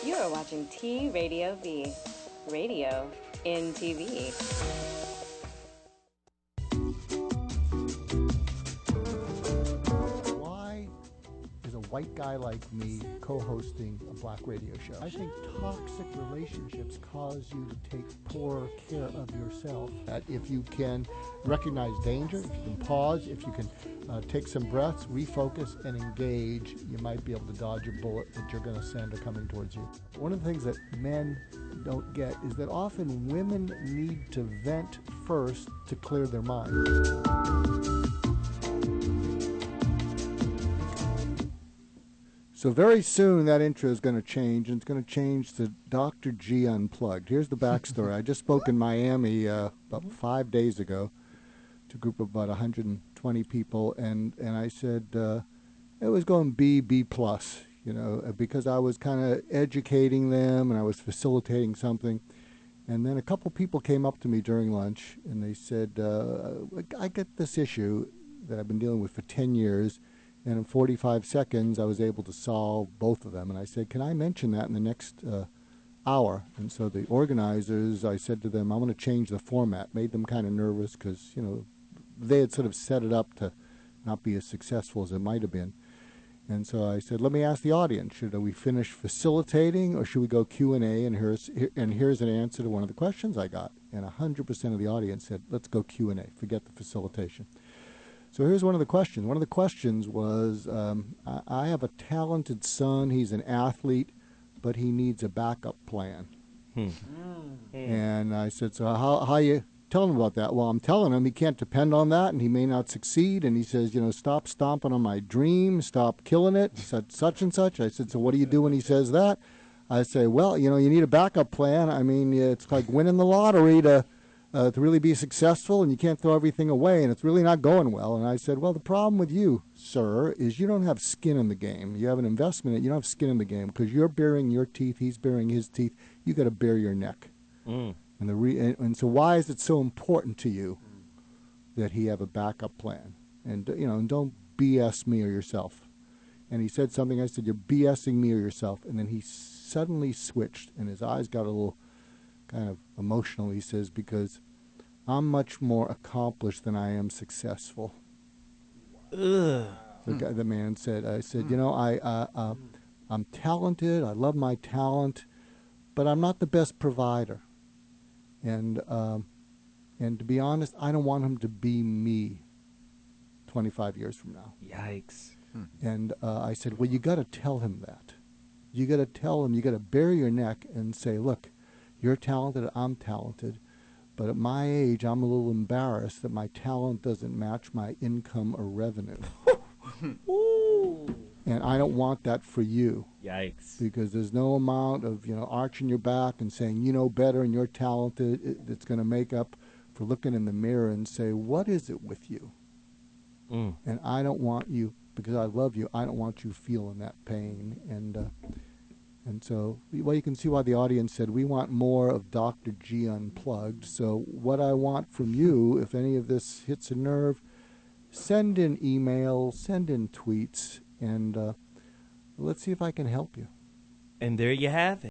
You are watching T Radio V, radio in TV. Why is a white guy like me co-hosting a black radio show? I think toxic relationships cause you to take poorer care of yourself. That if you can recognize danger, if you can pause, if you can take some breaths, refocus, and engage, you might be able to dodge a bullet that you're going to send or coming towards you. One of the things that men don't get is that often women need to vent first to clear their mind. So very soon that intro is going to change, and it's going to change to Dr. G Unplugged. Here's the backstory. I just spoke in Miami about 5 days ago to a group of about 120 people, and I said it was going B+, you know, because I was kind of educating them and I was facilitating something. And then a couple people came up to me during lunch, and they said, I get this issue that I've been dealing with for 10 years, and in 45 seconds, I was able to solve both of them. And I said, can I mention that in the next hour? And so the organizers, I said to them, I want to change the format. Made them kind of nervous because, you know, they had sort of set it up to not be as successful as it might have been. And so I said, let me ask the audience, should we finish facilitating or should we go Q&A? And here's an answer to one of the questions I got. And 100% of the audience said, let's go Q&A, forget the facilitation. So here's one of the questions. One of the questions was, I have a talented son. He's an athlete, but he needs a backup plan. And I said, so how you telling him about that? Well, I'm telling him he can't depend on that, and he may not succeed. And he says, you know, stop stomping on my dream, stop killing it. He said, such and such. I said, so what do you do when he says that? I say, well, you know, you need a backup plan. I mean, it's like winning the lottery to really be successful, and you can't throw everything away, and it's really not going well. And I said, well, the problem with you, sir, is you don't have skin in the game. You have an investment, you don't have skin in the game because you're baring your teeth, he's baring his teeth. You got to bare your neck. And so why is it so important to you that he have a backup plan? And, you know, and don't BS me or yourself. And he said something. I said, you're BSing me or yourself. And then he suddenly switched, and his eyes got a little kind of emotional. He says, because I'm much more accomplished than I am successful. The man said, I said, you know, I'm talented. I love my talent, but I'm not the best provider. And to be honest, I don't want him to be me 25 years from now. Yikes. And I said, well, you got to tell him that. You got to tell him, you got to bare your neck and say, look, you're talented, I'm talented, but at my age, I'm a little embarrassed that my talent doesn't match my income or revenue. And I don't want that for you. Yikes. Because there's no amount of, you know, arching your back and saying, you know better and you're talented, that's going to make up for looking in the mirror and say, what is it with you? And I don't want you, because I love you, I don't want you feeling that pain. And so, well, you can see why the audience said, we want more of Dr. G Unplugged. So what I want from you, if any of this hits a nerve, send in emails, send in tweets, and let's see if I can help you. And there you have it.